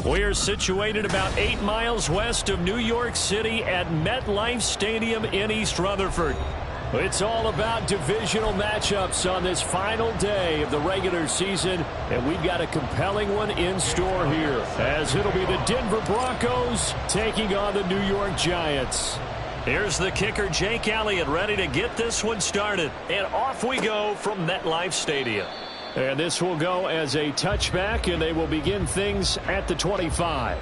We're situated about 8 miles west of New York City at MetLife Stadium in East Rutherford. It's all about divisional matchups on this final day of the regular season, and we've got a compelling one in store here, as it'll be the Denver Broncos taking on the New York Giants. Here's the kicker, Jake Elliott, ready to get this one started. And off we go from MetLife Stadium. And this will go as a touchback, and they will begin things at the 25.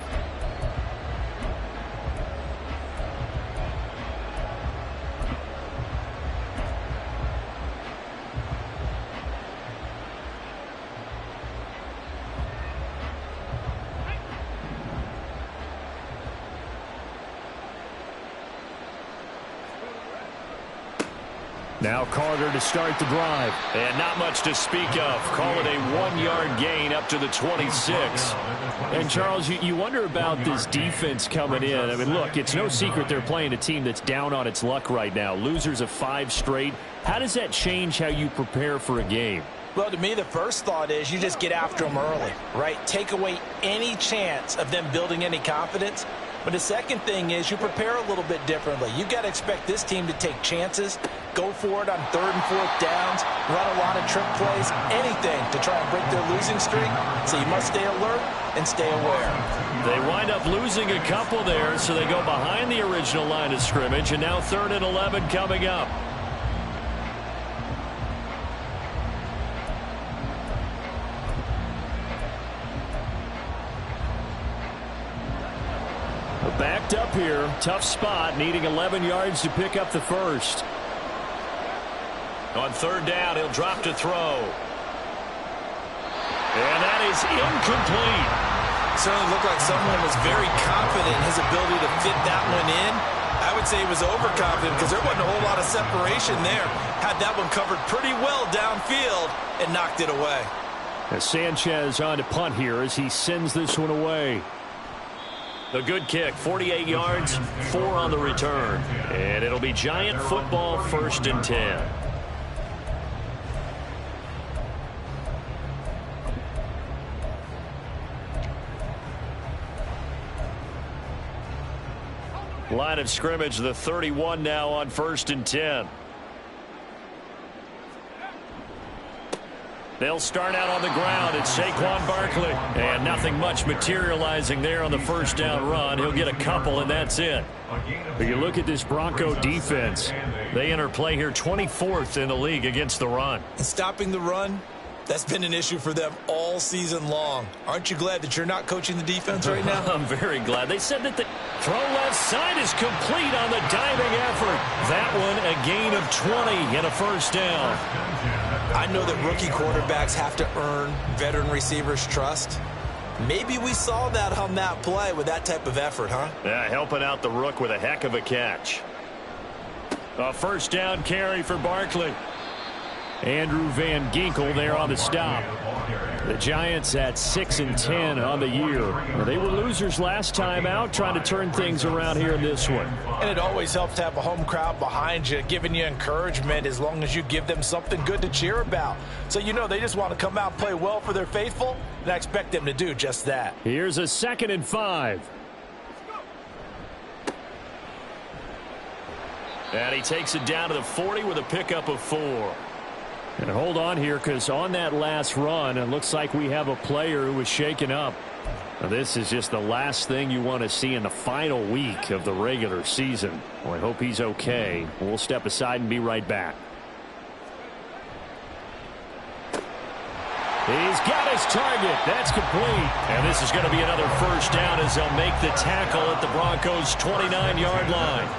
Now Carter to start the drive. And not much to speak of. Call it a 1-yard gain up to the 26. And, Charles, you wonder about this defense coming in. I mean, look, it's no secret they're playing a team that's down on its luck right now. Losers of 5 straight. How does that change how you prepare for a game? Well, to me, the first thought is you just get after them early, right? Take away any chance of them building any confidence. But the second thing is you prepare a little bit differently. You got to expect this team to take chances, go for it on 3rd and 4th downs, run a lot of trick plays, anything to try and break their losing streak. So you must stay alert and stay aware. They wind up losing a couple there, so they go behind the original line of scrimmage, and now 3rd and 11 coming up. Backed up here, tough spot, needing 11 yards to pick up the first. On 3rd down, he'll drop to throw. And that is incomplete. Certainly looked like someone was very confident in his ability to fit that one in. I would say he was overconfident because there wasn't a whole lot of separation there. Had that one covered pretty well downfield and knocked it away. As Sanchez on to punt here as he sends this one away. A good kick, 48 yards, 4 on the return. And it'll be Giant football, 1st and 10. Line of scrimmage, the 31 now on 1st and 10. They'll start out on the ground. It's Saquon Barkley. And nothing much materializing there on the 1st down run. He'll get a couple, and that's it. But you look at this Bronco defense. They enter play here 24th in the league against the run. And stopping the run, that's been an issue for them all season long. Aren't you glad that you're not coaching the defense right now? I'm very glad. They said that the throw left side is complete on the diving effort. That one a gain of 20 and a 1st down. I know that rookie quarterbacks have to earn veteran receivers' trust. Maybe we saw that on that play with that type of effort, huh? Yeah, helping out the rook with a heck of a catch. A 1st down carry for Barkley. Andrew Van Ginkel there on the stop. The Giants at 6 and 10 on the year. They were losers last time out, trying to turn things around here in this one. And it always helps to have a home crowd behind you, giving you encouragement as long as you give them something good to cheer about. So you know they just want to come out and play well for their faithful, and I expect them to do just that. Here's a 2nd and 5. And he takes it down to the 40 with a pickup of 4. And hold on here, because on that last run, it looks like we have a player who was shaken up. Now, this is just the last thing you want to see in the final week of the regular season. Well, I hope he's okay. We'll step aside and be right back. He's got his target. That's complete. And this is going to be another 1st down as they'll make the tackle at the Broncos' 29-yard line.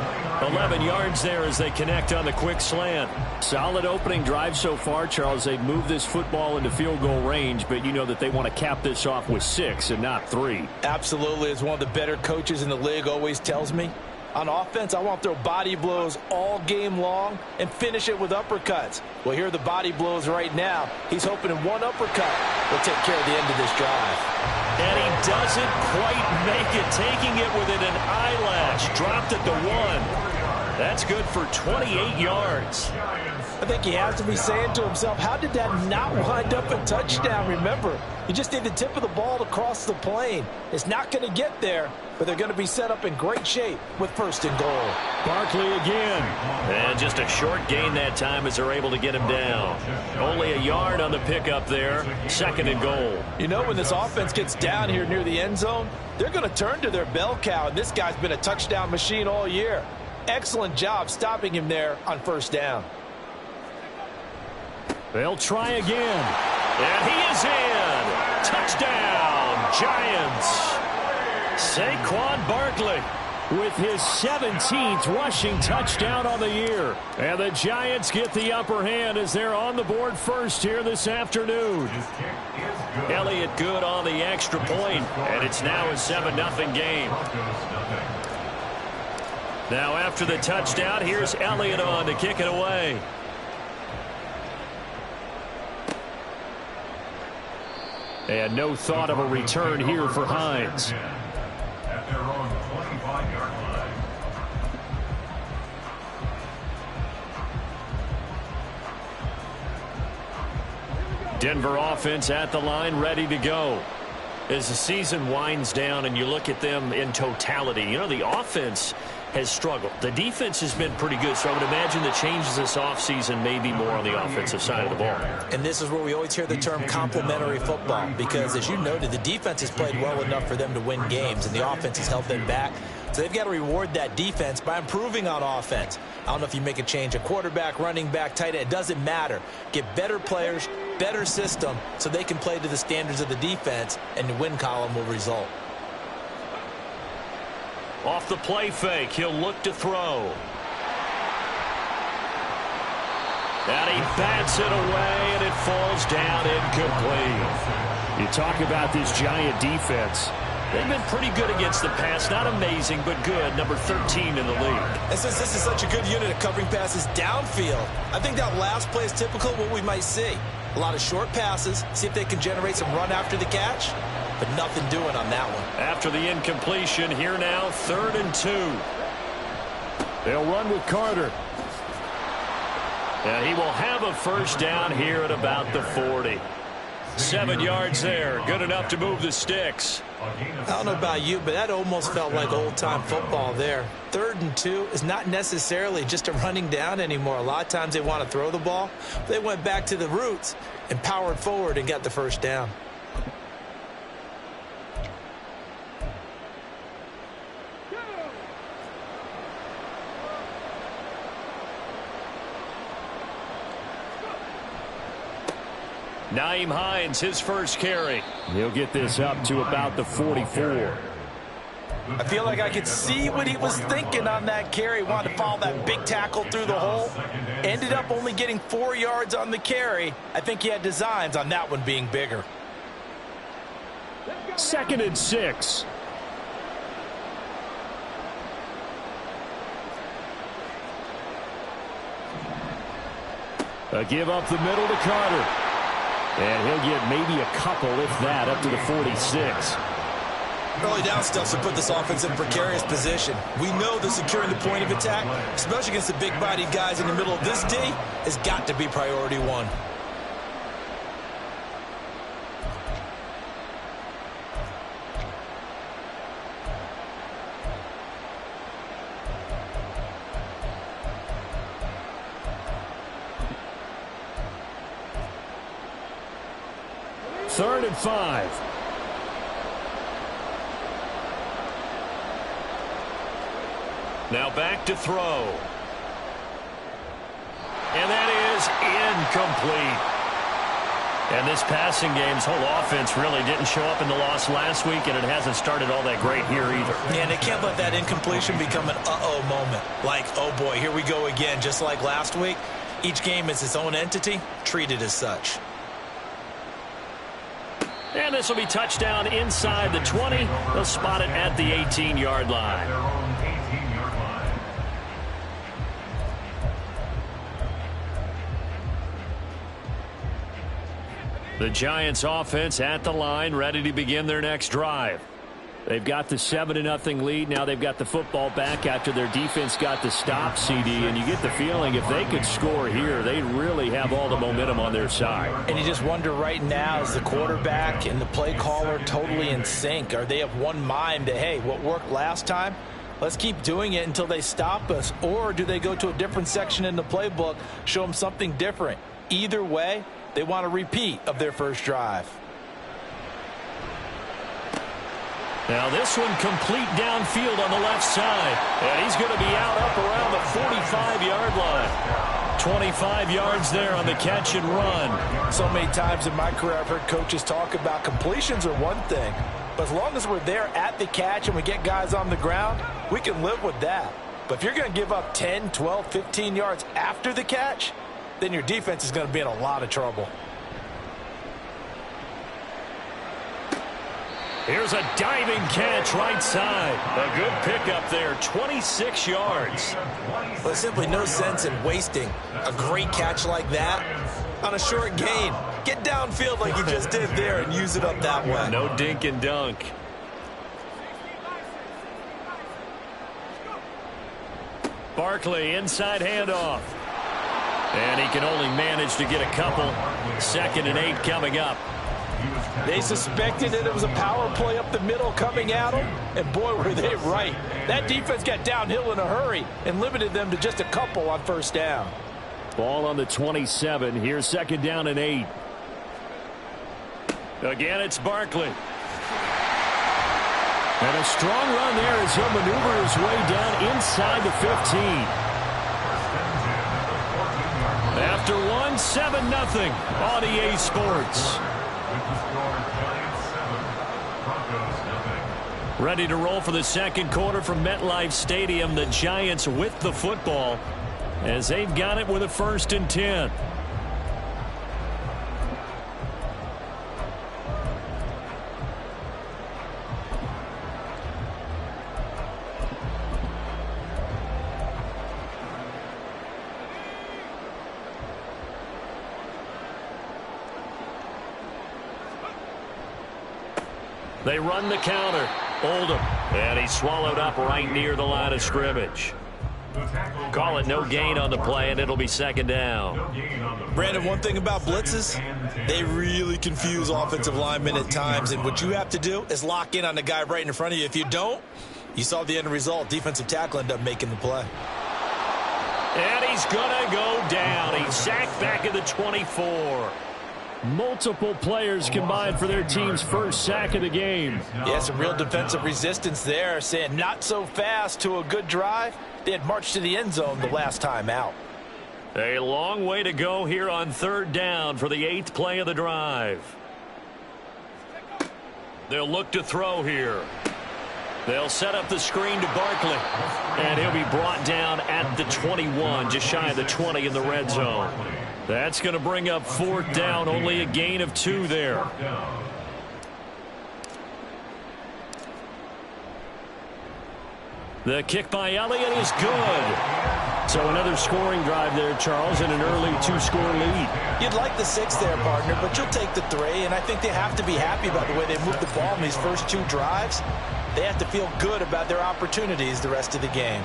11 yards there as they connect on the quick slant. Solid opening drive so far, Charles. They've moved this football into field goal range, but you know that they want to cap this off with 6 and not 3. Absolutely. As one of the better coaches in the league always tells me, on offense, I want to throw body blows all game long and finish it with uppercuts. Well, here are the body blows right now. He's hoping in one uppercut will take care of the end of this drive. And he doesn't quite make it, taking it within an eyelash. Dropped at the 1. That's good for 28 yards. I think he has to be saying to himself, how did that not wind up a touchdown? Remember, you just need the tip of the ball to cross the plane. It's not going to get there, but they're going to be set up in great shape with 1st and goal. Barkley again. And just a short gain that time as they're able to get him down. Only a yard on the pickup there. 2nd and goal. You know, when this offense gets down here near the end zone, they're going to turn to their bell cow, and this guy's been a touchdown machine all year. Excellent job stopping him there on 1st down. They'll try again. And he is in. Touchdown, Giants. Saquon Barkley with his 17th rushing touchdown on the year. And the Giants get the upper hand as they're on the board first here this afternoon. Elliott good on the extra point, and it's now a 7-0 game. Now after the touchdown, here's Elliott on to kick it away. And no thought of a return here for Hines. At their own 25-yard line. Denver offense at the line, ready to go. As the season winds down and you look at them in totality, you know, the offense has struggled. The defense has been pretty good, so I would imagine the changes this offseason may be more on the offensive side of the ball. And this is where we always hear the term complementary football, because as you noted, the defense has played well enough for them to win games, and the offense has held them back. So they've got to reward that defense by improving on offense. I don't know if you make a change, a quarterback, running back, tight end, it doesn't matter. Get better players, better system, so they can play to the standards of the defense, and the win column will result. Off the play fake, he'll look to throw. And he bats it away, and it falls down incomplete. You talk about this Giant defense. They've been pretty good against the pass. Not amazing, but good. Number 13 in the league. And since this is such a good unit of covering passes downfield, I think that last play is typical of what we might see. A lot of short passes, see if they can generate some run after the catch, but nothing doing on that one. After the incompletion, here now, 3rd and 2. They'll run with Carter. And he will have a 1st down here at about the 40. 7 yards there. Good enough to move the sticks. I don't know about you, but that almost felt like old-time football there. 3rd and 2 is not necessarily just a running down anymore. A lot of times they want to throw the ball. They went back to the roots and powered forward and got the 1st down. Nyheim Hines, his 1st carry. He'll get this up to about the 44. I feel like I could see what he was thinking on that carry. Wanted to follow that big tackle through the hole. Ended up only getting 4 yards on the carry. I think he had designs on that one being bigger. 2nd and 6. A give up the middle to Carter. And he'll get maybe a couple, if that, up to the 46. Early down stuff to put this offense in a precarious position. We know that securing the point of attack, especially against the big-bodied guys in the middle of this D, has got to be priority one. Third and 5. Now back to throw. And that is incomplete. And this passing game's whole offense really didn't show up in the loss last week, and it hasn't started all that great here either. And they can't let that incompletion become an uh-oh moment. Like, oh boy, here we go again, just like last week. Each game is its own entity, treated as such. And this will be touchdown inside the 20. They'll spot it at the 18-yard line. Their own 18-yard line. The Giants offense at the line, ready to begin their next drive. They've got the 7-0 lead. Now they've got the football back after their defense got the stop, CD. And you get the feeling if they could score here, they really have all the momentum on their side. And you just wonder right now, is the quarterback and the play caller totally in sync? Are they of one mind that, hey, what worked last time, let's keep doing it until they stop us? Or do they go to a different section in the playbook, show them something different? Either way, they want a repeat of their first drive. Now this one complete downfield on the left side. And he's going to be out up around the 45-yard line. 25 yards there on the catch and run. So many times in my career I've heard coaches talk about completions are one thing. But as long as we're there at the catch and we get guys on the ground, we can live with that. But if you're going to give up 10, 12, 15 yards after the catch, then your defense is going to be in a lot of trouble. Here's a diving catch right side. A good pickup there, 26 yards. Well, there's simply no sense in wasting a great catch like that on a short gain. Get downfield like you just did there and use it up that way. No dink and dunk. Barkley, inside handoff. And he can only manage to get a couple. 2nd and 8 coming up. They suspected that it was a power play up the middle coming at them, and boy, were they right. That defense got downhill in a hurry and limited them to just a couple on first down. Ball on the 27. Here's 2nd down and 8. Again, it's Barkley. And a strong run there as he'll maneuver his way down inside the 15. After one, 7-0 on EA Sports. Ready to roll for the second quarter from MetLife Stadium. The Giants with the football as they've got it with a 1st and 10. They run the counter. Oldham. And he swallowed up right near the line of scrimmage. Call it no gain on the play, and it'll be 2nd down. Brandon, one thing about blitzes, they really confuse offensive linemen at times, and what you have to do is lock in on the guy right in front of you. If you don't, you saw the end result. Defensive tackle ended up making the play. And he's going to go down. He's sacked back at the 24. Multiple players combined for their team's first sack of the game. Yeah, some real defensive resistance there, saying not so fast to a good drive. They had marched to the end zone the last time out. A long way to go here on 3rd down for the 8th play of the drive. They'll look to throw here. They'll set up the screen to Barkley. And he'll be brought down at the 21, just shy of the 20 in the red zone. That's going to bring up 4th down, only a gain of 2 there. The kick by Elliott is good. So another scoring drive there, Charles, and an early 2-score lead. You'd like the 6 there, partner, but you'll take the 3, and I think they have to be happy about the way they moved the ball in these first 2 drives. They have to feel good about their opportunities the rest of the game.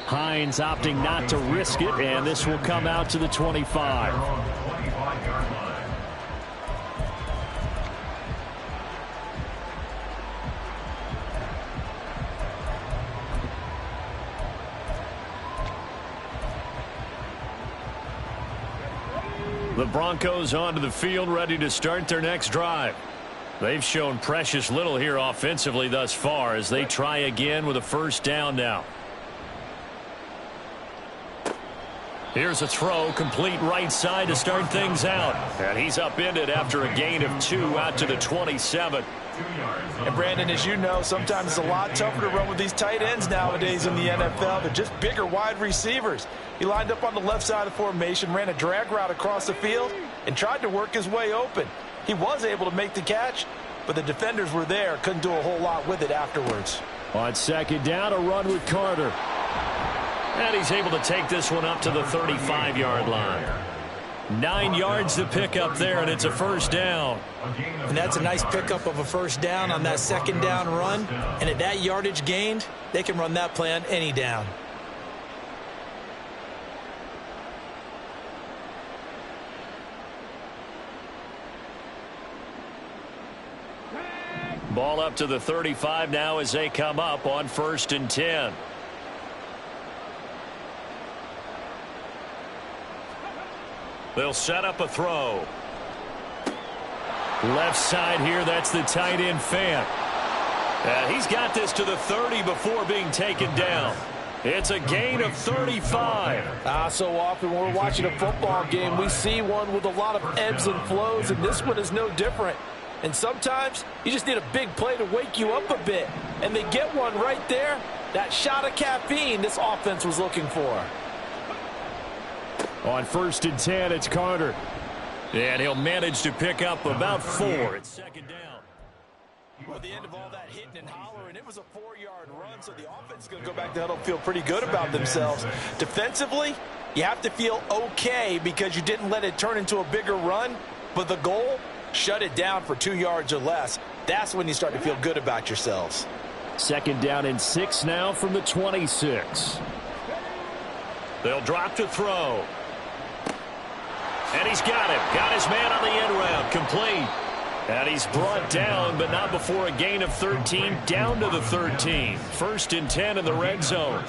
Hines opting not to risk it, and this will come out to the 25. The Broncos onto the field, ready to start their next drive. They've shown precious little here offensively thus far as they try again with a 1st down now. Here's a throw, complete right side to start things out. And he's upended after a gain of 2 out to the 27. And Brandon, as you know, sometimes it's a lot tougher to run with these tight ends nowadays in the NFL. They're just bigger wide receivers. He lined up on the left side of formation, ran a drag route across the field, and tried to work his way open. He was able to make the catch, but the defenders were there, couldn't do a whole lot with it afterwards. On 2nd down, a run with Carter. And he's able to take this one up to the 35-yard line. 9 yards to pick up there, and it's a first down. And that's a nice pickup of a first down on that second down run. And at that yardage gained, they can run that play on any down. Ball up to the 35 now as they come up on 1st and 10. They'll set up a throw. Left side here, that's the tight end Fant. He's got this to the 30 before being taken down. It's a gain of 35. So often when we're watching a football game, we see one with a lot of ebbs and flows, and this one is no different. And sometimes you just need a big play to wake you up a bit. And they get one right there. That shot of caffeine this offense was looking for. On 1st and 10, it's Carter. And he'll manage to pick up about 4. It's 2nd down. Well, at the end of all that hitting and hollering, it was a 4-yard run, so the offense is going to go back to huddle and feel pretty good about themselves. Defensively, you have to feel okay because you didn't let it turn into a bigger run, but the goal, shut it down for 2 yards or less. That's when you start to feel good about yourselves. 2nd down and 6 now from the 26. They'll drop to throw. And he's got him. Got his man on the end round. Complete. And he's brought down, but not before a gain of 13, down to the 13. 1st and 10 in the red zone.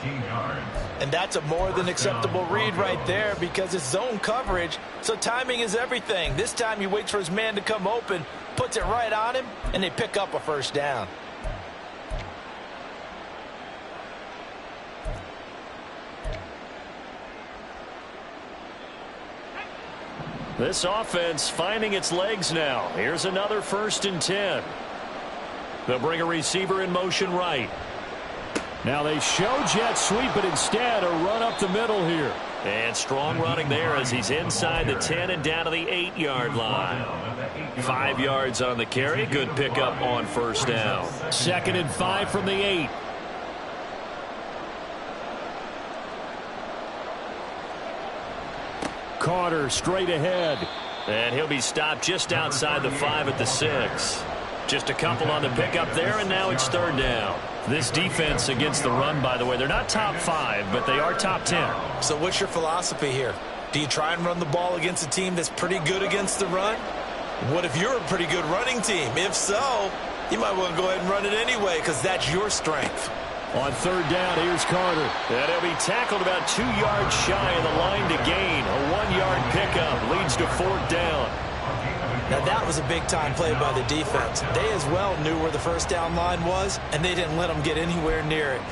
And that's a more than acceptable read right there because it's zone coverage, so timing is everything. This time he waits for his man to come open, puts it right on him, and they pick up a first down. This offense finding its legs now. Here's another 1st and 10. They'll bring a receiver in motion right. Now they show jet sweep, but instead a run up the middle here. And strong running there as he's inside the 10 and down to the 8-yard line. 5 yards on the carry. Good pickup on 1st down. 2nd and 5 from the 8. Carter straight ahead. And he'll be stopped just outside the 5 at the 6. Just a couple on the pickup there, and now it's 3rd down. This defense against the run, by the way, they're not top 5, but they are top 10. So what's your philosophy here? Do you try and run the ball against a team that's pretty good against the run? What if you're a pretty good running team? If so, you might want to go ahead and run it anyway because that's your strength. On 3rd down, here's Carter. And he'll be tackled about 2 yards shy of the line to gain. A 1-yard pickup leads to 4th down. Now that was a big-time play by the defense. They as well knew where the first down line was, and they didn't let them get anywhere near it.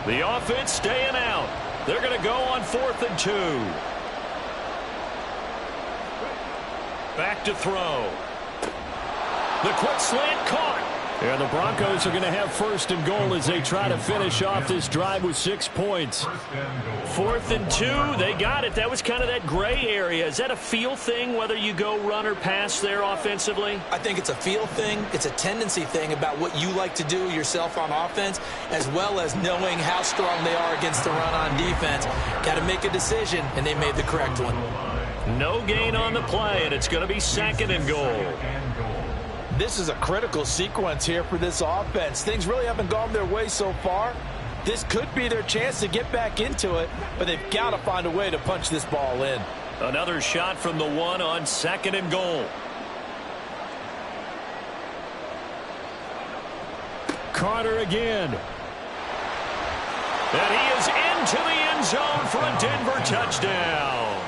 The offense staying out. They're going to go on 4th and 2. Back to throw. The quick slant caught. And the Broncos are going to have 1st and goal as they try to finish off this drive with 6 points. 4th and 2, they got it. That was kind of that gray area. Is that a feel thing, whether you go run or pass there offensively? I think it's a feel thing. It's a tendency thing about what you like to do yourself on offense, as well as knowing how strong they are against the run on defense. Got to make a decision, and they made the correct one. No gain on the play, and it's going to be 2nd and goal. This is a critical sequence here for this offense. Things really haven't gone their way so far. This could be their chance to get back into it, but they've got to find a way to punch this ball in. Another shot from the 1 on 2nd and goal. Carter again. And he is into the end zone for a Denver touchdown.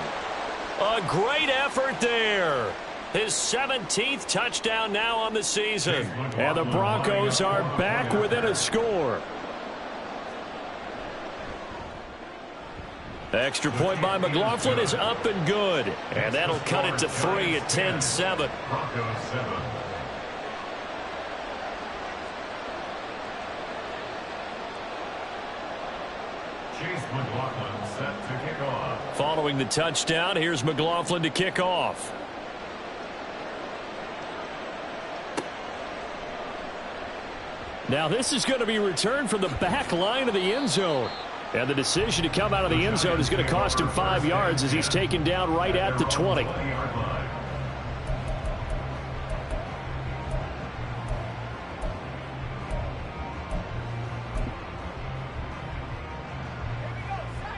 A great effort there. His 17th touchdown now on the season. And the Broncos are back within a score. Extra point by McLaughlin is up and good. And that'll cut it to 3 at 10-7. Broncos 7. Chase McLaughlin set to kick off. Following the touchdown, here's McLaughlin to kick off. Now this is going to be returned from the back line of the end zone. And the decision to come out of the end zone is going to cost him 5 yards as he's taken down right at the 20.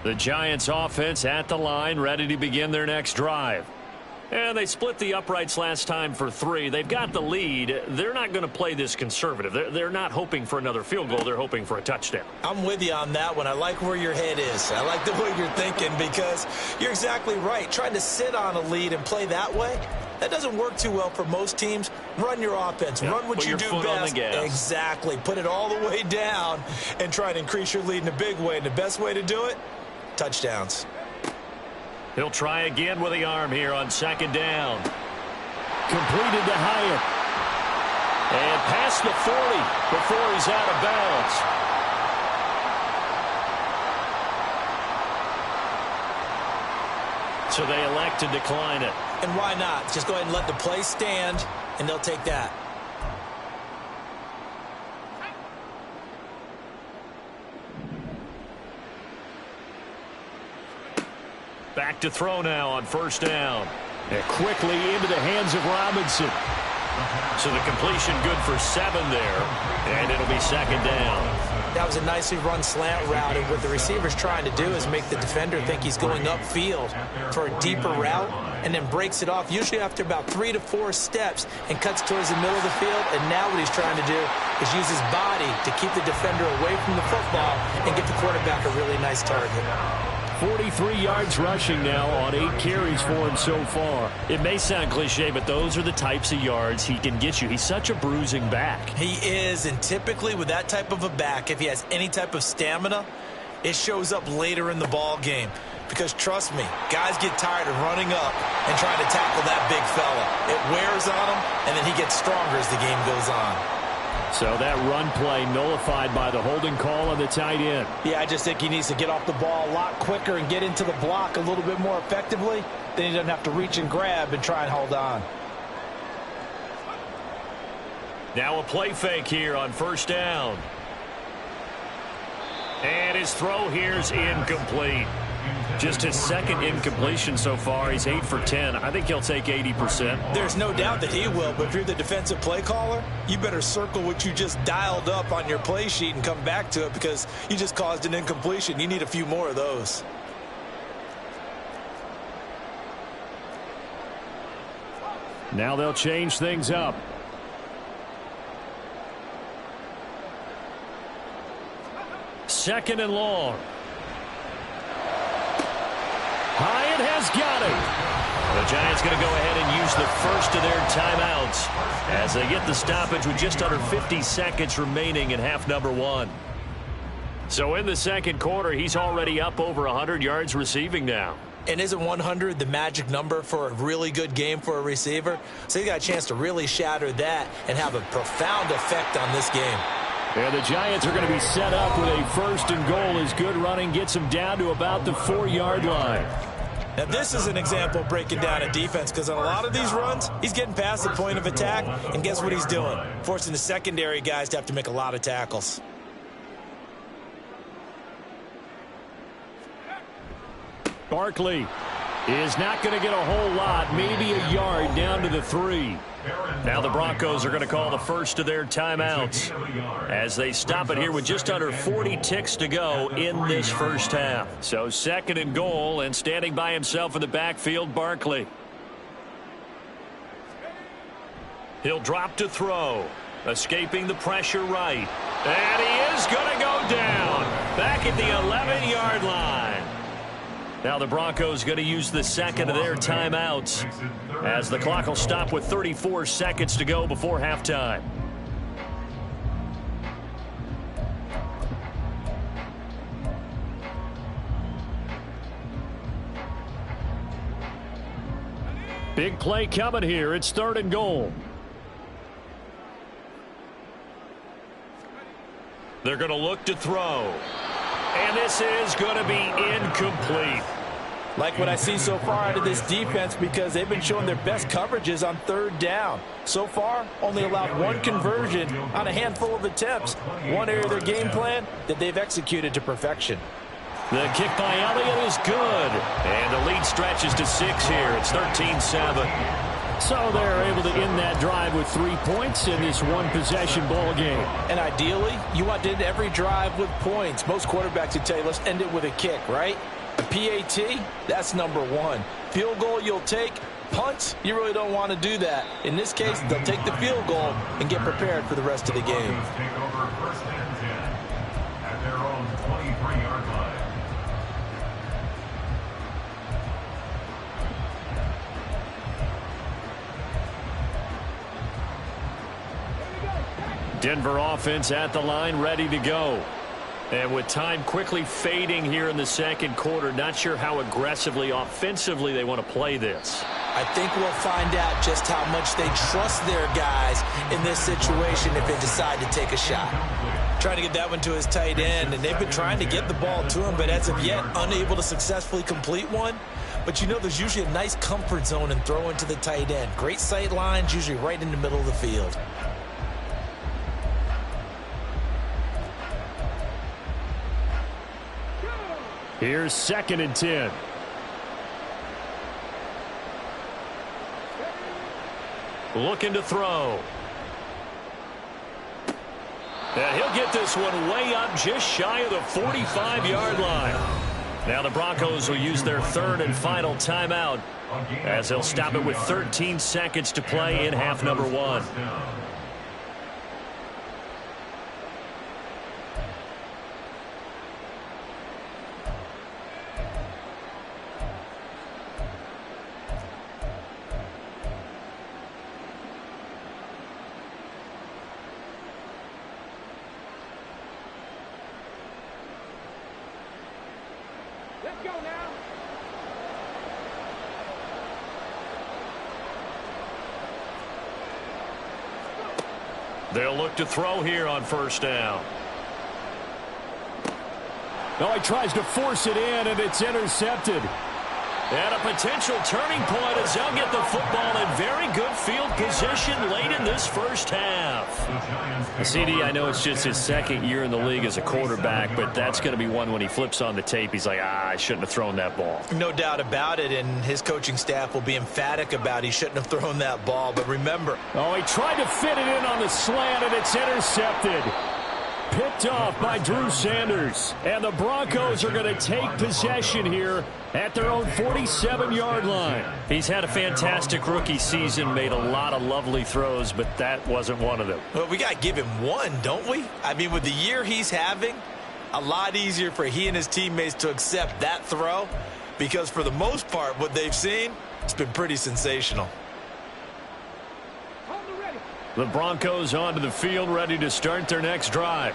The Giants offense at the line, ready to begin their next drive. And they split the uprights last time for 3. They've got the lead. They're not going to play this conservative. They're not hoping for another field goal. They're hoping for a touchdown. I'm with you on that one. I like where your head is. I like the way you're thinking because you're exactly right. Trying to sit on a lead and play that way, that doesn't work too well for most teams. Run your offense. Run what you do best. Exactly. Put it all the way down and try to increase your lead in a big way. And the best way to do it, touchdowns. He'll try again with the arm here on second down. Completed to Hyatt. And past the 40 before he's out of bounds. So they elect to decline it. And why not? Just go ahead and let the play stand, and they'll take that. Back to throw now on first down. And quickly into the hands of Robinson. So the completion good for 7 there. And it'll be second down. That was a nicely run slant route. And what the receiver's trying to do is make the defender think he's going upfield for a deeper route and then breaks it off, usually after about 3 to 4 steps, and cuts towards the middle of the field. And now what he's trying to do is use his body to keep the defender away from the football and get the quarterback a really nice target. 43 yards rushing now on 8 carries for him so far. It may sound cliche, but those are the types of yards he can get you. He's such a bruising back. He is, and typically with that type of a back, if he has any type of stamina, it shows up later in the ball game. Because trust me, guys get tired of running up and trying to tackle that big fella. It wears on him, and then he gets stronger as the game goes on. So that run play nullified by the holding call on the tight end. Yeah, I just think he needs to get off the ball a lot quicker and get into the block a little bit more effectively. Then he doesn't have to reach and grab and try and hold on. Now a play fake here on first down. And his throw here's incomplete. Just his second incompletion so far. He's 8 for 10. I think he'll take 80%. There's no doubt that he will, but if you're the defensive play caller, you better circle what you just dialed up on your play sheet and come back to it because you just caused an incompletion. You need a few more of those. Now they'll change things up. Second and long. Hyatt has got it. The Giants going to go ahead and use the first of their timeouts as they get the stoppage with just under 50 seconds remaining in half number 1. So in the second quarter, he's already up over 100 yards receiving now. And isn't 100 the magic number for a really good game for a receiver? So he got a chance to really shatter that and have a profound effect on this game. And the Giants are going to be set up with a first and goal as good running gets them down to about the 4-yard line. Now, this is an example of breaking down a defense because on a lot of these runs, he's getting past the point of attack, and guess what he's doing? Forcing the secondary guys to have to make a lot of tackles. Barkley is not going to get a whole lot, maybe a yard down to the 3. Now the Broncos are going to call the first of their timeouts as they stop it here with just under 40 ticks to go in this first half. So second and goal, and standing by himself in the backfield, Barkley. He'll drop to throw, escaping the pressure right. And he is going to go down back at the 11-yard line. Now the Broncos going to use the second of their timeouts as the clock will stop with 34 seconds to go before halftime. Big play coming here. It's third and goal. They're going to look to throw. And this is going to be incomplete. Like what I see so far out of this defense because they've been showing their best coverages on third down. So far, only allowed one conversion on a handful of attempts. One area of their game plan that they've executed to perfection. The kick by Elliott is good. And the lead stretches to 6 here. It's 13-7. So they're able to end that drive with 3 points in this one-possession ball game. And ideally, you want to end every drive with points. Most quarterbacks would tell you, let's end it with a kick, right? A PAT, that's number one. Field goal you'll take. Punts, you really don't want to do that. In this case, they'll take the field goal and get prepared for the rest of the game. Take over first and 10 at their own 23-yard line. Denver offense at the line, ready to go. And with time quickly fading here in the second quarter, not sure how aggressively, offensively they want to play this. I think we'll find out just how much they trust their guys in this situation if they decide to take a shot. Trying to get that one to his tight end, and they've been trying to get the ball to him, but as of yet, unable to successfully complete one. But you know there's usually a nice comfort zone in throwing to the tight end. Great sight lines, usually right in the middle of the field. Here's 2nd and 10. Looking to throw. And he'll get this one way up just shy of the 45-yard line. Now the Broncos will use their 3rd and final timeout as they'll stop it with 13 seconds to play in half number 1. They'll look to throw here on 1st down. Oh, he tries to force it in, and it's intercepted. And a potential turning point as they'll get the football in very good field position late in this first half. CD, I know it's just his 2nd year in the league as a quarterback, but that's going to be one when he flips on the tape, he's like, I shouldn't have thrown that ball. No doubt about it, and his coaching staff will be emphatic about he shouldn't have thrown that ball. But remember. Oh, he tried to fit it in on the slant, and it's intercepted. Picked off by Drew Sanders. And the Broncos are going to take possession here at their own 47-yard line. He's had a fantastic rookie season, made a lot of lovely throws, but that wasn't one of them. Well, we got to give him one, don't we? I mean, with the year he's having, a lot easier for he and his teammates to accept that throw because for the most part, what they've seen, it's been pretty sensational. The Broncos onto the field, ready to start their next drive.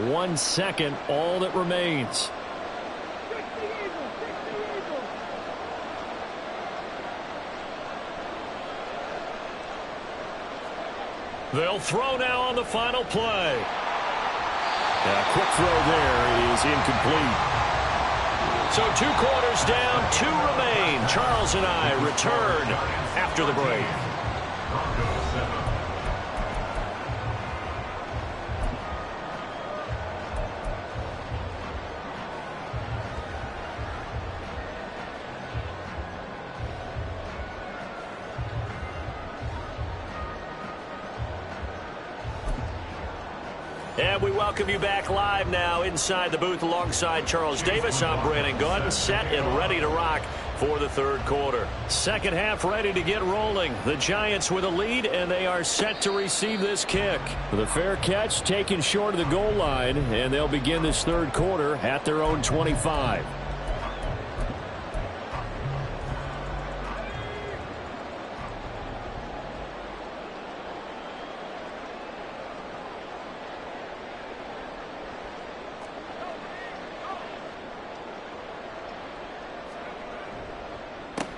1 second, all that remains. They'll throw now on the final play. A quick throw there is incomplete. So 2 quarters down, 2 remain. Charles and I return after the break. And we welcome you back live now inside the booth alongside Charles Davis. I'm Brandon Gordon, set and ready to rock for the 3rd quarter. Second half ready to get rolling. The Giants with a lead, and they are set to receive this kick. The fair catch taken short of the goal line, and they'll begin this 3rd quarter at their own 25.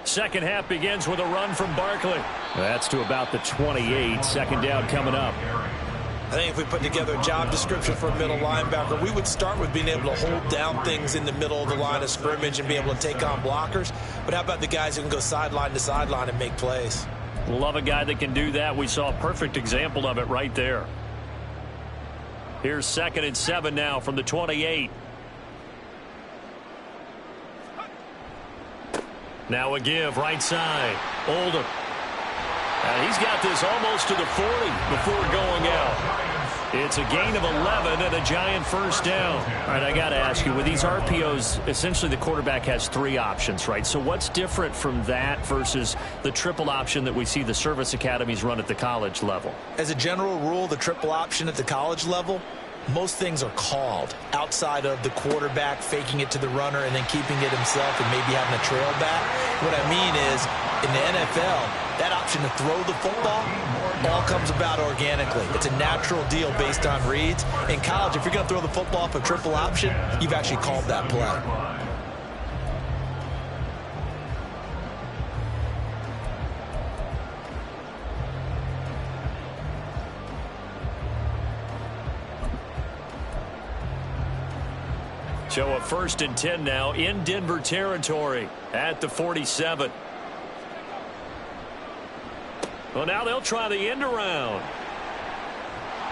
Second half begins with a run from Barkley. That's to about the 28. 2nd down coming up. I think if we put together a job description for a middle linebacker, we would start with being able to hold down things in the middle of the line of scrimmage and be able to take on blockers. But how about the guys who can go sideline to sideline and make plays? Love a guy that can do that. We saw a perfect example of it right there. Here's 2nd and 7 now from the 28. Now a give, right side. Oldham. And he's got this almost to the 40 before going out. It's a gain of 11 and a giant first down. All right, I got to ask you, with these RPOs, essentially the quarterback has 3 options, right? So what's different from that versus the triple option that we see the service academies run at the college level? As a general rule, the triple option at the college level, most things are called outside of the quarterback faking it to the runner and then keeping it himself and maybe having a trail back. What I mean is, in the NFL, that option to throw the football all comes about organically. It's a natural deal based on reads. In college, if you're going to throw the football off a triple option, you've actually called that play. So a 1st and 10 now in Denver territory at the 47. Well, now they'll try the end around.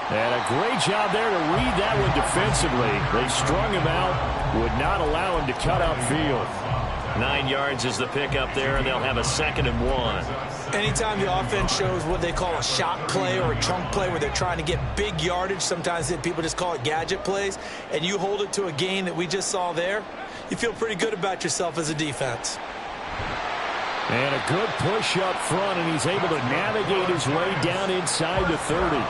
And a great job there to read that one defensively. They strung him out, would not allow him to cut upfield. 9 yards is the pickup there, and they'll have a 2nd and 1. Anytime the offense shows what they call a shot play or a chunk play where they're trying to get big yardage, sometimes people just call it gadget plays, and you hold it to a gain that we just saw there, you feel pretty good about yourself as a defense. And a good push up front, and he's able to navigate his way down inside the 30.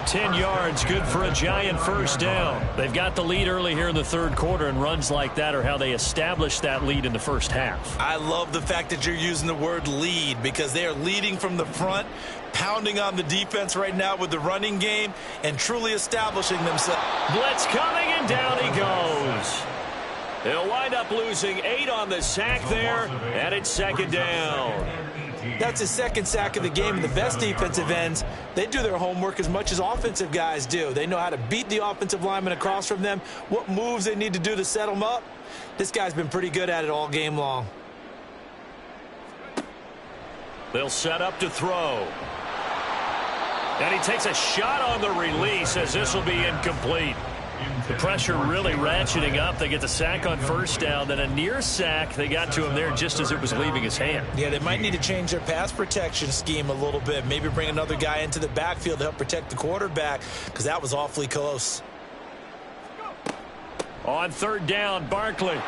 10 yards, good for a giant first down. They've got the lead early here in the 3rd quarter, and runs like that are how they establish that lead in the first half. I love the fact that you're using the word lead because they are leading from the front, pounding on the defense right now with the running game, and truly establishing themselves. Blitz coming, and down he goes. They'll wind up losing 8 on the sack there, and it's 2nd down. That's his 2nd sack of the game, and the best defensive ends, they do their homework as much as offensive guys do. They know how to beat the offensive lineman across from them, what moves they need to do to set them up. This guy's been pretty good at it all game long. They'll set up to throw. And he takes a shot on the release as this will be incomplete. The pressure really ratcheting up. They get the sack on first down, then a near sack. They got to him there just as it was leaving his hand. Yeah, they might need to change their pass protection scheme a little bit. Maybe bring another guy into the backfield to help protect the quarterback because that was awfully close. On 3rd down, Barkley.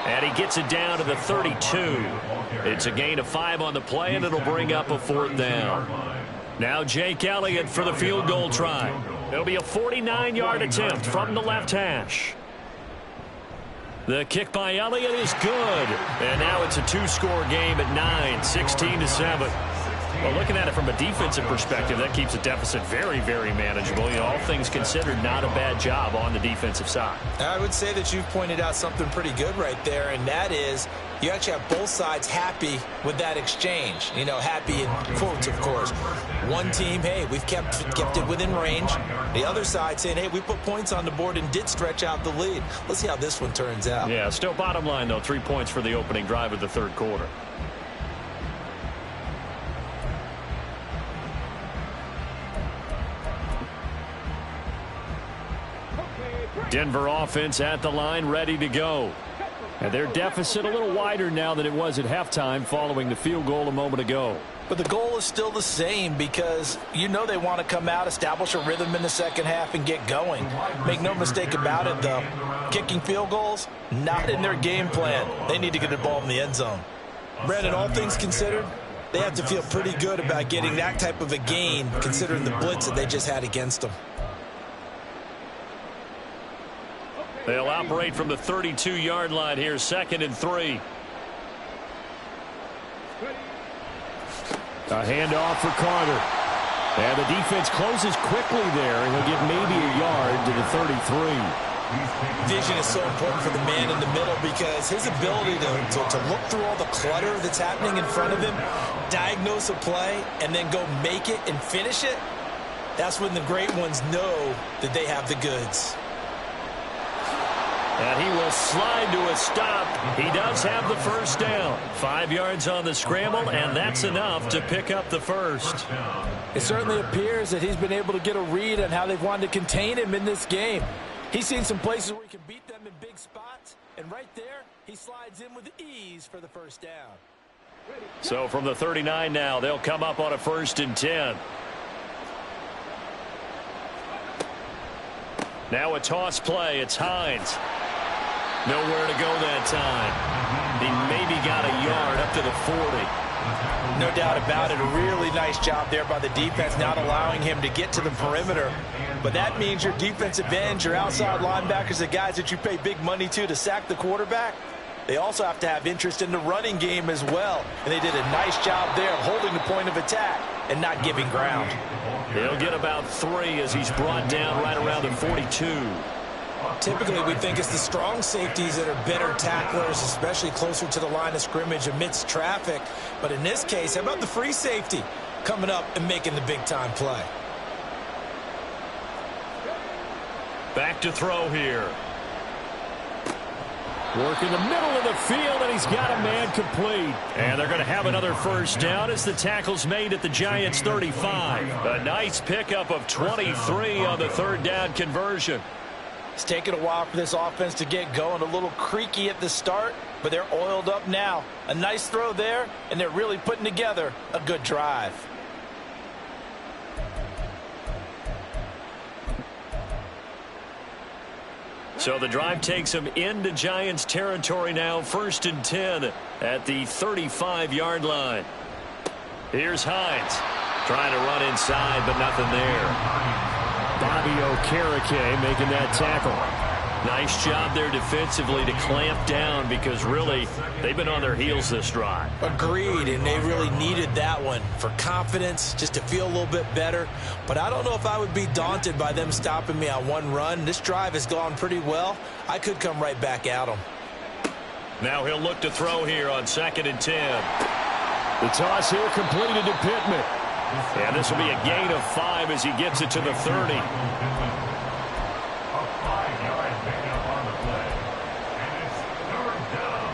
And he gets it down to the 32. It's a gain of 5 on the play, and it'll bring up a 4th down. Now Jake Elliott for the field goal try. It'll be a 49-yard attempt from the left hash. The kick by Elliott is good. And now it's a 2-score game at 9, 16-7. Well, looking at it from a defensive perspective, that keeps the deficit very, very manageable. You know, all things considered, not a bad job on the defensive side. I would say that you've pointed out something pretty good right there, and that is you actually have both sides happy with that exchange. You know, happy in quotes, of course. One team, hey, we've kept it within range. The other side saying, hey, we put points on the board and did stretch out the lead. Let's see how this one turns out. Yeah, still bottom line, though, 3 points for the opening drive of the 3rd quarter. Denver offense at the line, ready to go. And their deficit a little wider now than it was at halftime following the field goal a moment ago. But the goal is still the same because you know they want to come out, establish a rhythm in the 2nd half, and get going. Make no mistake about it, though. Kicking field goals, not in their game plan. They need to get the ball in the end zone. Brandon, all things considered, they have to feel pretty good about getting that type of a gain considering the blitz that they just had against them. They'll operate from the 32-yard line here, 2nd and 3. A handoff for Carter. And the defense closes quickly there, and he'll get maybe a yard to the 33. Vision is so important for the man in the middle because his ability to look through all the clutter that's happening in front of him, diagnose a play, and then go make it and finish it, that's when the great ones know that they have the goods. And he will slide to a stop. He does have the first down. 5 yards on the scramble, and that's enough to pick up the first. It certainly appears that he's been able to get a read on how they've wanted to contain him in this game. He's seen some places where he can beat them in big spots, and right there, he slides in with ease for the first down. So from the 39 now, they'll come up on a 1st and 10. Now a toss play. It's Hines. Nowhere to go that time. He maybe got a yard up to the 40. No doubt about it. A really nice job there by the defense, not allowing him to get to the perimeter. But that means your defensive ends, your outside linebackers, the guys that you pay big money to sack the quarterback, they also have to have interest in the running game as well. And they did a nice job there of holding the point of attack and not giving ground. He'll get about 3 as he's brought down right around the 42. Typically, we think it's the strong safeties that are better tacklers, especially closer to the line of scrimmage amidst traffic. But in this case, how about the free safety coming up and making the big-time play? Back to throw here. Work in the middle of the field, and he's got a man complete. And they're going to have another first down as the tackle's made at the Giants' 35. A nice pickup of 23 on the 3rd down conversion. It's taken a while for this offense to get going. A little creaky at the start, but they're oiled up now. A nice throw there, and they're really putting together a good drive. So the drive takes them into Giants territory now. 1st and 10 at the 35-yard line. Here's Hines trying to run inside, but nothing there. Bobby Okereke making that tackle. Nice job there defensively to clamp down because really they've been on their heels this drive. Agreed, and they really needed that one for confidence, just to feel a little bit better. But I don't know if I would be daunted by them stopping me on one run. This drive has gone pretty well. I could come right back at them. Now he'll look to throw here on 2nd and 10. The toss here completed to Pittman. And this will be a gain of 5 as he gets it to the 30. A 5-yard pickup on the play. And it's 3rd down.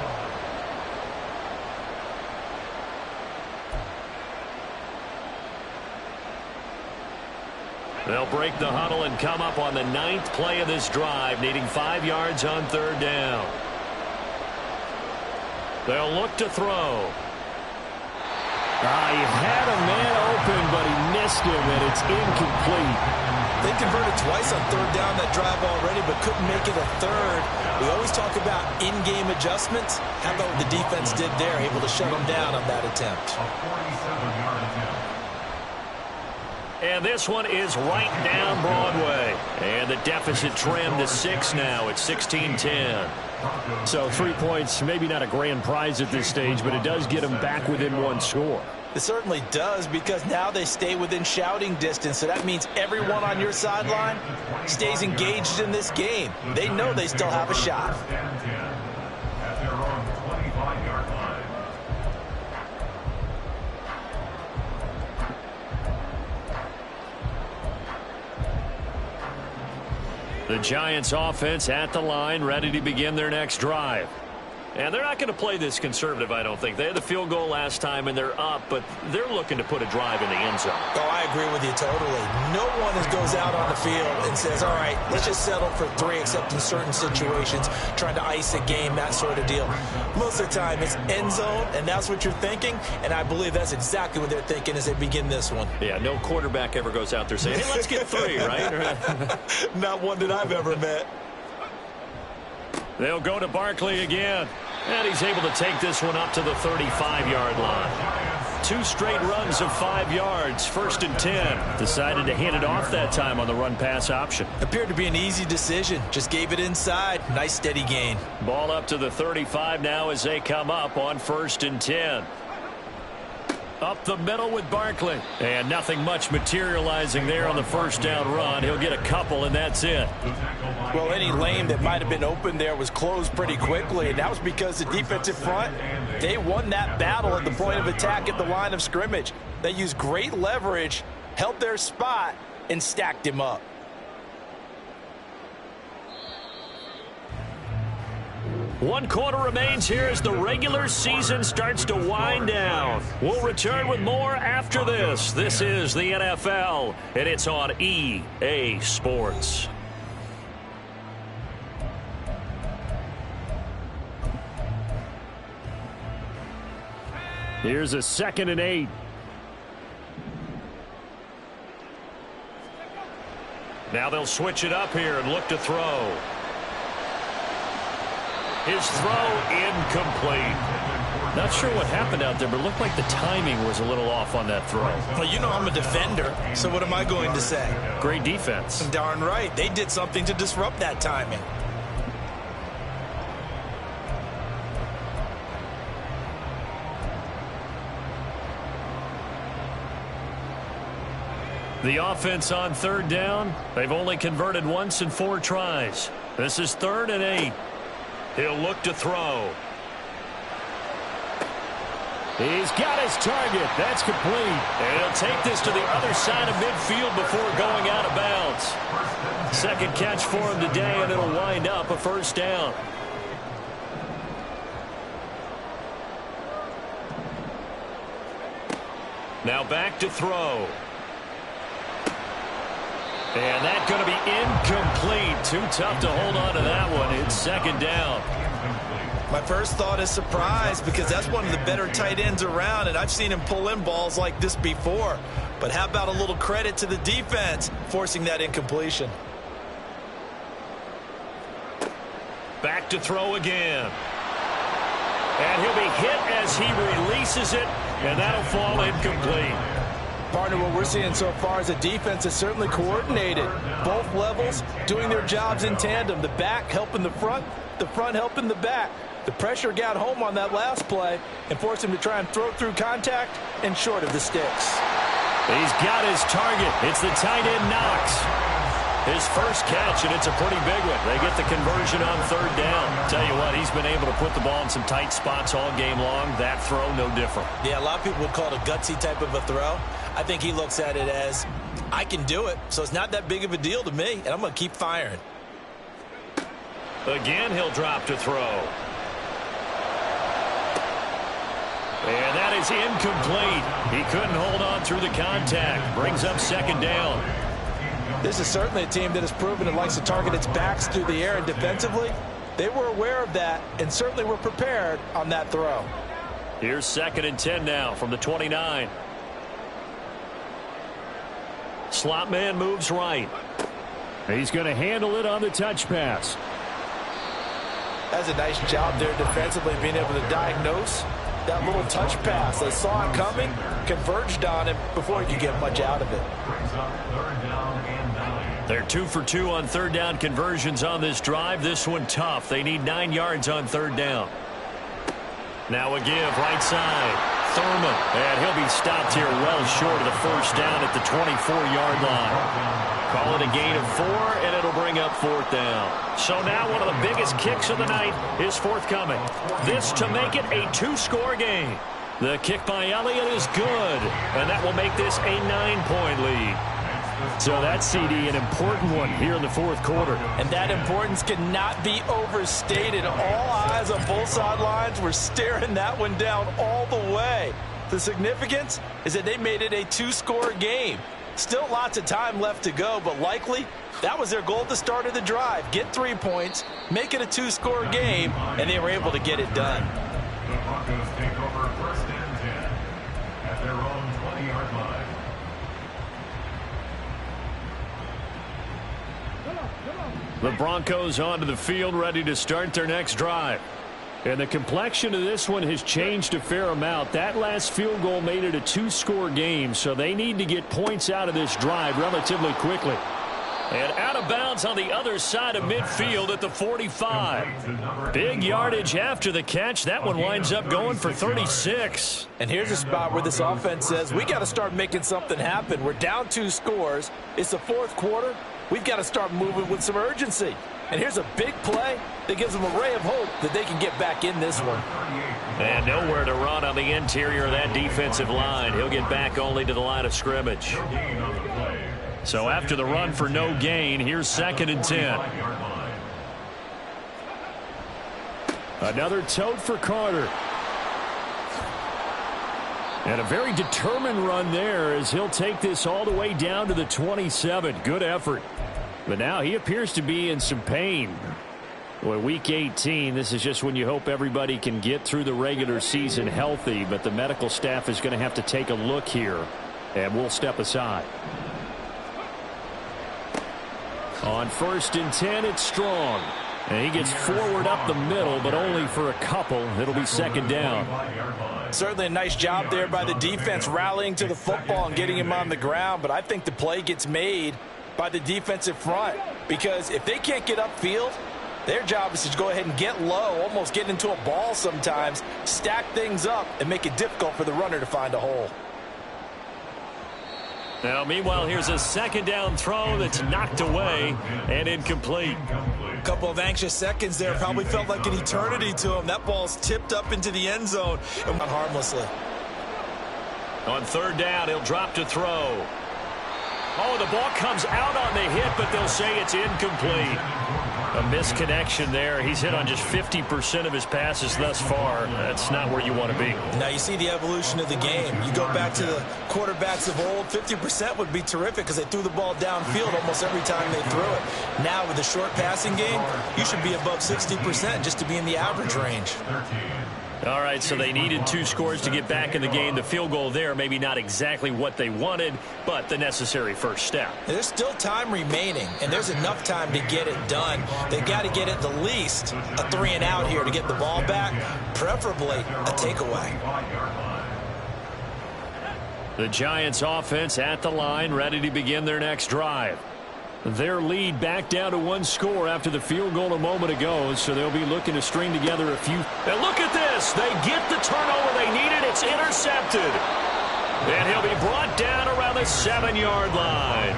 They'll break the huddle and come up on the 9th play of this drive, needing 5 yards on 3rd down. They'll look to throw. He had a man open, but he missed him, and it's incomplete. They converted twice on 3rd down that drive already, but couldn't make it a 3rd. We always talk about in-game adjustments. How about what the defense did there, able to shut them down on that attempt? A 47-yard attempt. And this one is right down Broadway. And the deficit trimmed to 6 now. It's 16-10. So 3 points, maybe not a grand prize at this stage, but it does get them back within 1 score. It certainly does, because now they stay within shouting distance. So that means everyone on your sideline stays engaged in this game. They know they still have a shot. At their own 25-yard line. The Giants offense at the line, ready to begin their next drive. And they're not going to play this conservative, I don't think. They had the field goal last time, and they're up, but they're looking to put a drive in the end zone. Oh, I agree with you totally. No one goes out on the field and says, all right, let's just settle for 3, except in certain situations, trying to ice a game, that sort of deal. Most of the time, it's end zone, and that's what you're thinking, and I believe that's exactly what they're thinking as they begin this one. Yeah, no quarterback ever goes out there saying, hey, let's get 3, right? Not one that I've ever met. They'll go to Barkley again. And he's able to take this one up to the 35-yard line. 2 straight runs of 5 yards. 1st and 10. Decided to hand it off that time on the run-pass option. Appeared to be an easy decision. Just gave it inside. Nice steady gain. Ball up to the 35 now as they come up on 1st and 10. Up the middle with Barkley. And nothing much materializing there on the first down run. He'll get a couple, and that's it. Well, any lane that might have been open there was closed pretty quickly, and that was because the defensive front, they won that battle at the point of attack at the line of scrimmage. They used great leverage, held their spot, and stacked him up. One quarter remains here as the regular season starts to wind down. We'll return with more after this. This is the NFL, and it's on EA Sports. Here's a 2nd and 8. Now they'll switch it up here and look to throw. His throw incomplete. Not sure what happened out there, but it looked like the timing was a little off on that throw. Well, you know I'm a defender, so what am I going to say? Great defense. Darn right. They did something to disrupt that timing. The offense on 3rd down. They've only converted once in 4 tries. This is 3rd and 8. He'll look to throw. He's got his target. That's complete. And he'll take this to the other side of midfield before going out of bounds. 2nd catch for him today, and it'll wind up a 1st down. Now back to throw. And that's going to be incomplete. Too tough to hold on to that one. It's 2nd down. My first thought is surprise, because that's one of the better tight ends around, and I've seen him pull in balls like this before. But how about a little credit to the defense forcing that incompletion? Back to throw again. And he'll be hit as he releases it, and that'll fall incomplete. Partner, what we're seeing so far is a defense that's certainly coordinated. Both levels doing their jobs in tandem. The back helping the front helping the back. The pressure got home on that last play and forced him to try and throw through contact and short of the sticks. He's got his target. It's the tight end Knox. His first catch, and it's a pretty big one. They get the conversion on 3rd down. Tell you what, he's been able to put the ball in some tight spots all game long. That throw, no different. Yeah, a lot of people would call it a gutsy type of a throw. I think he looks at it as, I can do it, so it's not that big of a deal to me, and I'm going to keep firing. Again, he'll drop to throw. And that is incomplete. He couldn't hold on through the contact. Brings up 2nd down. This is certainly a team that has proven it likes to target its backs through the air, and defensively, they were aware of that and certainly were prepared on that throw. Here's 2nd and 10 now from the 29. Slot man moves right. He's going to handle it on the touch pass. That's a nice job there defensively, being able to diagnose that little touch pass. They saw it coming, converged on it before he could get much out of it. They're 2 for 2 on 3rd down conversions on this drive. This one tough. They need 9 yards on 3rd down. Now a give right side. Thurman, and he'll be stopped here well short of the 1st down at the 24-yard line. Call it a gain of 4, and it'll bring up 4th down. So now one of the biggest kicks of the night is forthcoming. This to make it a 2-score game. The kick by Elliott is good, and that will make this a 9-point lead. So that's, CD, an important one here in the 4th quarter. And that importance cannot be overstated. All eyes on both sidelines were staring that one down all the way. The significance is that they made it a 2-score game. Still lots of time left to go, but likely that was their goal at the start of the drive. Get 3 points, make it a 2-score game, and they were able to get it done. The Broncos take over 1st and 10 at their own 20-yard line. The Broncos onto the field, ready to start their next drive. And the complexion of this one has changed a fair amount. That last field goal made it a 2-score game, so they need to get points out of this drive relatively quickly. And out of bounds on the other side of midfield at the 45. Big yardage after the catch. That one winds up going for 36. And here's a spot where this offense says, we got to start making something happen. We're down 2 scores. It's the 4th quarter. We've got to start moving with some urgency. And here's a big play that gives them a ray of hope that they can get back in this one. And nowhere to run on the interior of that defensive line. He'll get back only to the line of scrimmage. So after the run for no gain, here's 2nd and 10. Another tote for Carter. And a very determined run there as he'll take this all the way down to the 27. Good effort. But now he appears to be in some pain. Boy, week 18, this is just when you hope everybody can get through the regular season healthy, but the medical staff is going to have to take a look here, and we'll step aside. On 1st and 10, it's Strong. And he gets forward up the middle, but only for a couple. It'll be 2nd down. Certainly a nice job there by the defense rallying to the football and getting him on the ground, but I think the play gets made by the defensive front, because if they can't get upfield, their job is to go ahead and get low, almost get into a ball sometimes, stack things up, and make it difficult for the runner to find a hole. Now, meanwhile, here's a 2nd down throw that's knocked away and incomplete. A couple of anxious seconds there. Probably felt like an eternity to him. That ball's tipped up into the end zone and went harmlessly. On 3rd down, he'll drop to throw. Oh, the ball comes out on the hit, but they'll say it's incomplete. A misconnection there. He's hit on just 50% of his passes thus far. That's not where you want to be. Now you see the evolution of the game. You go back to the quarterbacks of old, 50% would be terrific because they threw the ball downfield almost every time they threw it. Now with the short passing game, you should be above 60% just to be in the average range. All right, so they needed 2 scores to get back in the game. The field goal there, maybe not exactly what they wanted, but the necessary first step. There's still time remaining, and there's enough time to get it done. They've got to get at the least a 3 and out here to get the ball back, preferably a takeaway. The Giants offense at the line, ready to begin their next drive. Their lead back down to 1 score after the field goal a moment ago, so they'll be looking to string together a few. And look at this. They get the turnover they needed. It's intercepted. And he'll be brought down around the 7-yard line.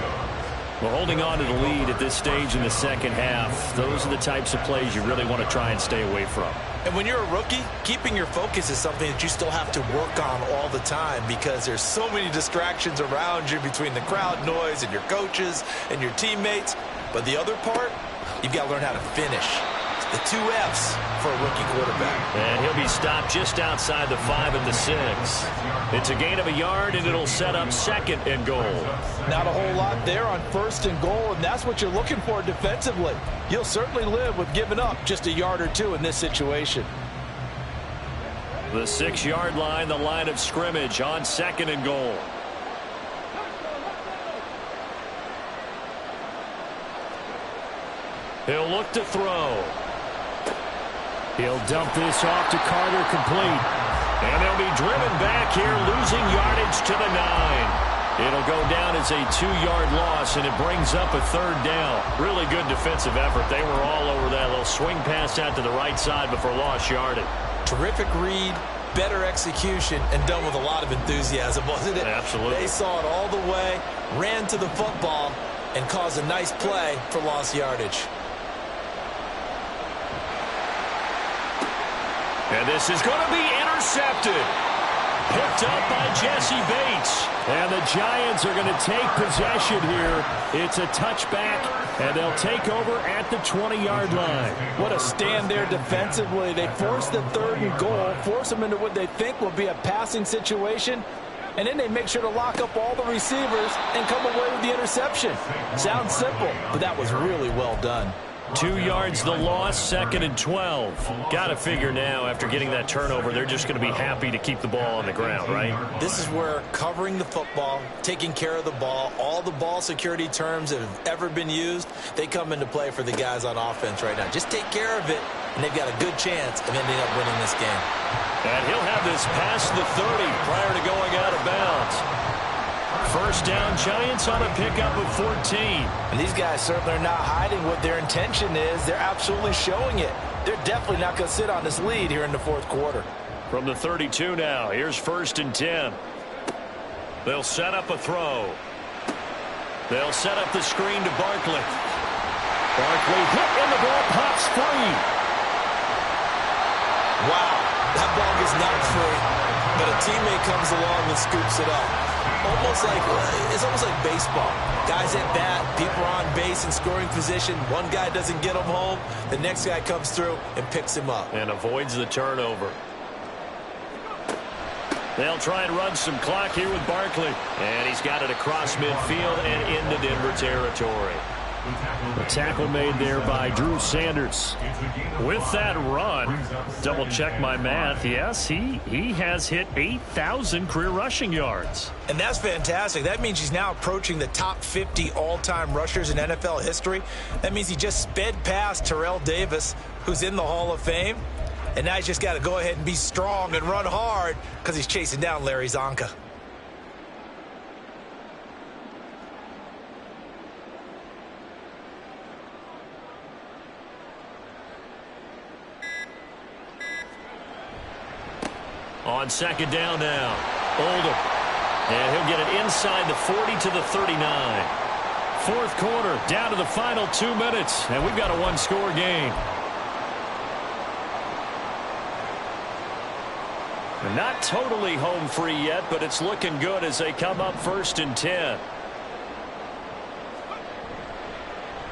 Well, holding on to the lead at this stage in the second half, those are the types of plays you really want to try and stay away from. And when you're a rookie, keeping your focus is something that you still have to work on all the time because there's so many distractions around you between the crowd noise and your coaches and your teammates. But the other part, you've got to learn how to finish. The 2 F's for a rookie quarterback. And he'll be stopped just outside the 5 at the 6. It's a gain of a yard, and it'll set up 2nd and goal. Not a whole lot there on 1st and goal, and that's what you're looking for defensively. You'll certainly live with giving up just a yard or 2 in this situation. The 6-yard line, the line of scrimmage on 2nd and goal. He'll look to throw. He'll dump this off to Carter, complete. And they'll be driven back here, losing yardage to the 9. It'll go down as a 2-yard loss, and it brings up a 3rd down. Really good defensive effort. They were all over that little swing pass out to the right side before lost yardage. Terrific read, better execution, and done with a lot of enthusiasm, wasn't it? Absolutely. They saw it all the way, ran to the football, and caused a nice play for lost yardage. And this is going to be intercepted. Picked up by Jesse Bates. And the Giants are going to take possession here. It's a touchback, and they'll take over at the 20-yard line. What a stand there defensively. They force the 3rd and goal, force them into what they think will be a passing situation, and then they make sure to lock up all the receivers and come away with the interception. Sounds simple, but that was really well done. 2 yards the loss, 2nd and 12. Got to figure now, after getting that turnover, they're just going to be happy to keep the ball on the ground, right? This is where covering the football, taking care of the ball, all the ball security terms that have ever been used, they come into play for the guys on offense right now. Just take care of it, and they've got a good chance of ending up winning this game. And he'll have this past the 30 prior to going out of bounds. First down, Giants on a pickup of 14. And these guys certainly are not hiding what their intention is. They're absolutely showing it. They're definitely not going to sit on this lead here in the fourth quarter. From the 32 now, here's 1st and 10. They'll set up a throw. They'll set up the screen to Barkley. Barkley hit and the ball pops free. Wow, that ball gets knocked free, but a teammate comes along and scoops it up. It's almost like baseball. Guys at bat, people are on base in scoring position. One guy doesn't get him home. The next guy comes through and picks him up. And avoids the turnover. They'll try and run some clock here with Barkley. And he's got it across midfield and into Denver territory. The tackle made there by Drew Sanders. With that run, double check my math. Yes, he has hit 8,000 career rushing yards. And that's fantastic. That means he's now approaching the top 50 all-time rushers in NFL history. That means he just sped past Terrell Davis, who's in the Hall of Fame. And now he's just got to go ahead and be strong and run hard because he's chasing down Larry Zonka. On 2nd down now, Oldham. And he'll get it inside the 40 to the 39. 4th quarter, down to the final 2 minutes, and we've got a one-score game. And not totally home free yet, but it's looking good as they come up 1st and 10.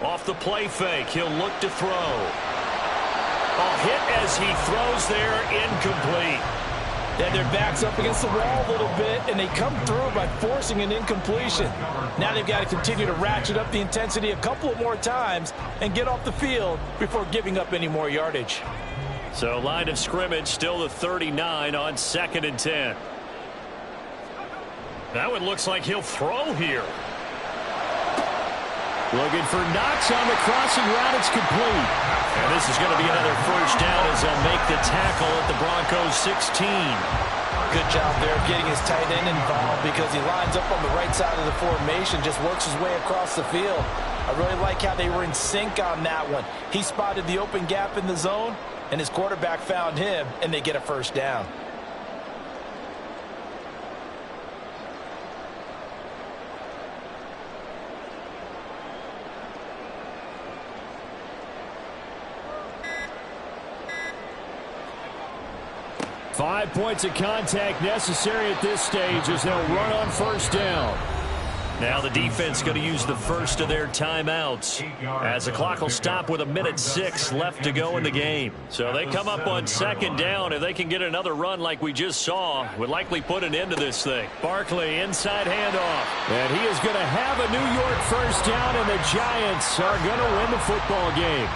Off the play fake, he'll look to throw. A hit as he throws there, incomplete. Then their back's up against the wall a little bit, and they come through by forcing an incompletion. Now they've got to continue to ratchet up the intensity a couple of more times and get off the field before giving up any more yardage. So line of scrimmage still the 39 on 2nd and 10. That one looks like he'll throw here. Looking for Knox on the crossing route. It's complete. And this is going to be another first down as they'll make the tackle at the Broncos 16. Good job there of getting his tight end involved because he lines up on the right side of the formation, just works his way across the field. I really like how they were in sync on that one. He spotted the open gap in the zone, and his quarterback found him, and they get a first down. Five points of contact necessary at this stage as they'll run on first down. Now the defense going to use the first of their timeouts as the clock will stop with 1:06 left to go in the game. So they come up on 2nd down. If they can get another run like we just saw, would likely put an end to this thing. Barkley inside handoff. And he is going to have a New York first down, and the Giants are going to win the football game.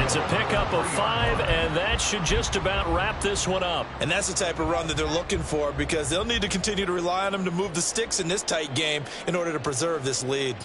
It's a pickup of 5, and that should just about wrap this one up. And that's the type of run that they're looking for because they'll need to continue to rely on him to move the sticks in this tight game in order to preserve this lead.